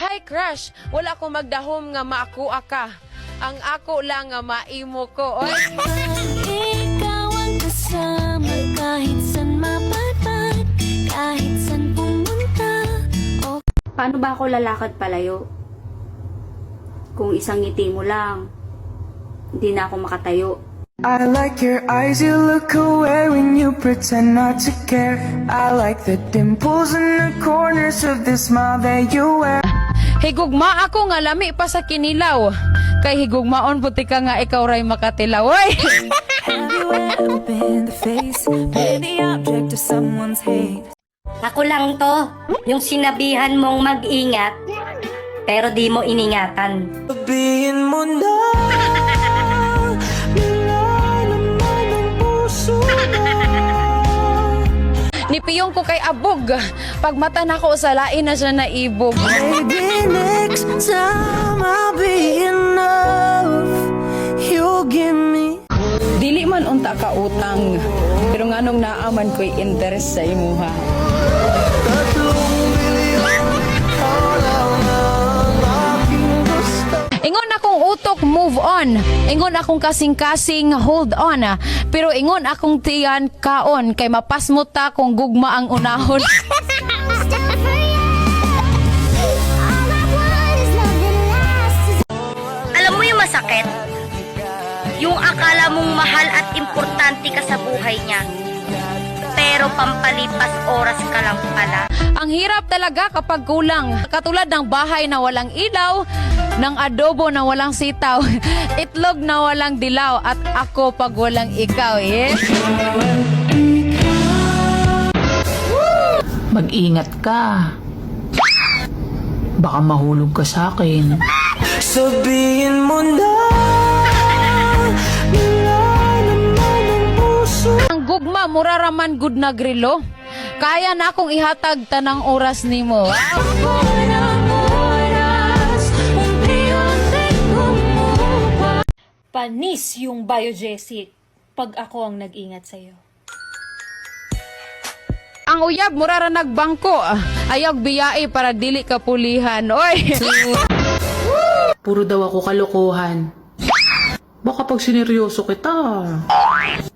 Hi crush, wala ko magdahom nga maakuha ka. Ang ako lang nga maimo ko. Oy. Ikaw ang kasama kahit san mapadpad, kahit san pumunta. Paano ba ako lalakad palayo? Kung isang ngiti mo lang, hindi na ako makatayo. I like your eyes, you look away when you pretend not to care. I like the dimples in the corners of the smile that you wear. Higugma ako nga lami pa sa kinilaw. Kay higugmaon puti ka nga ikaw ray makatilaw. Oy. Have you ever been the face, been the object of someone's hate? Ako lang to, yung sinabihan mong mag-ingat, pero di mo iningatan. Sabihin mo na, nila naman ang puso mo. Nipiyong ko kay abog. Pag mata na ko sa lain na siya naibog. Maybe next time I'll be enough. You give me. Dili man unta ka utang. Pero nganong naaman ko'y interest sa imuha. Ingon akong utok, move on. Ingon akong kasing-kasing, hold on. Pero ingon akong tiyan, kaon. Kay mapasmot ta kung gugma ang unahon. Alam mo yung masakit? Yung akala mong mahal at importante ka sa buhay niya, pero pampalipas oras ka lang pala. Ang hirap talaga kapag kulang. Katulad ng bahay na walang ilaw, ng adobo na walang sitaw, itlog na walang dilaw, at ako pag walang ikaw, eh. Mag-ingat ka. Baka mahulog ka sa akin. Sabihin mo na, nila naman ang puso. Ang gugma, muraraman good na grilo. Kaya na akong ihatag tanang oras nimo. Panis yung biogesic pag ako ang nag-ingat sa'yo. Ang uyab, murara nagbangko. Ayog biyai para dili ka pulihan. Oy! Puro daw ako kalokohan. Baka pag sineryoso kita,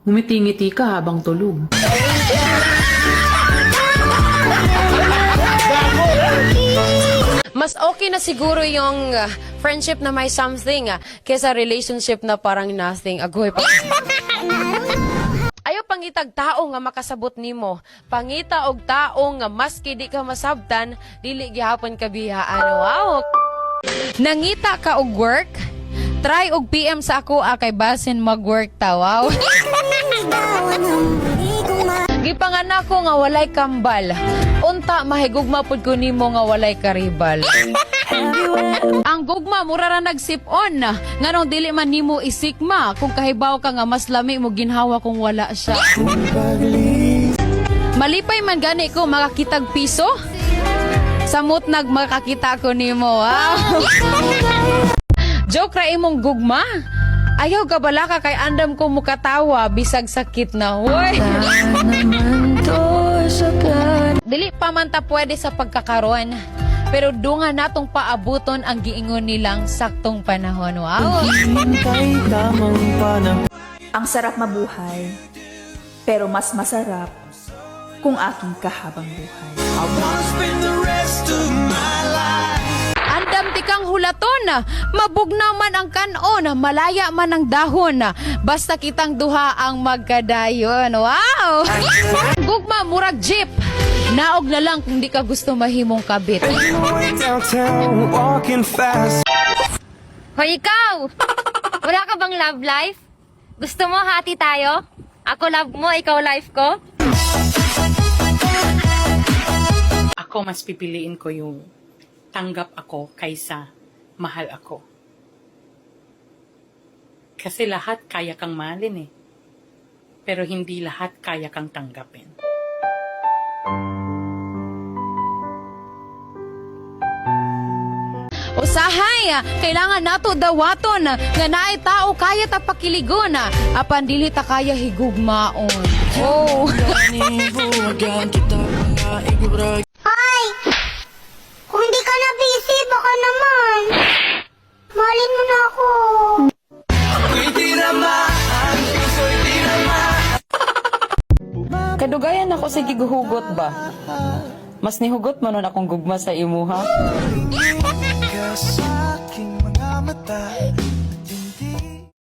ngumiti-ngiti ka habang tulog. Mas okay na siguro yung friendship na may something kesa relationship na parang nothing. Agoy pa. Ayaw pangitag tao nga makasabot nimo. Pangita og tao nga maski di ka masabtan, dili gihapon ka biyaan. Wow. Nangita ka og work? Try og PM sa ako kay basin mag-work ta. Wow. Gipanganak ko nga walay kambal. Unta mahigugma pud ko nimo nga walay karibal. Ang gugma mura ra nagsip-on nganong dili man nimo isikma kung kahibaw ka nga mas lami mo ginhawa kung wala siya. Malipay man gani ko makakitag piso. Samot nag makakita ko nimo. Wow. Joke ra imong gugma. Ayaw ka bala ka kay andam ko mukatawa bisag sakit na. Hoy. Dili pa man ta pwede sa pagkakaroon. Pero dunga natong paabuton ang giingon nilang saktong panahon. Wow. Ang sarap mabuhay, pero mas masarap kung aking kahabang buhay. Andam tikang hulaton, mabugnaw man ang kanon, malaya man ang dahon, basta kitang duha ang magkadayon. Wow! Gugma, murag jeep. Naog na lang kung di ka gusto mahimong kabit. Hoy ikaw! Wala ka bang love life? Gusto mo hati tayo? Ako love mo, ikaw life ko? Ako mas pipiliin ko yung tanggap ako kaysa mahal ako. Kasi lahat kaya kang mahalin eh. Pero hindi lahat kaya kang tanggapin. Usahay, kailangan nato dawaton nga naay tao kaya ta pakiligon apan dili ta kaya higugmaon. Oh. Hoy! Kung di ka na busy, baka Kadugayan ako sa giguhugot ba? Mas nihugot man nun akong gugma sa imuha. Ka sa aking mga mata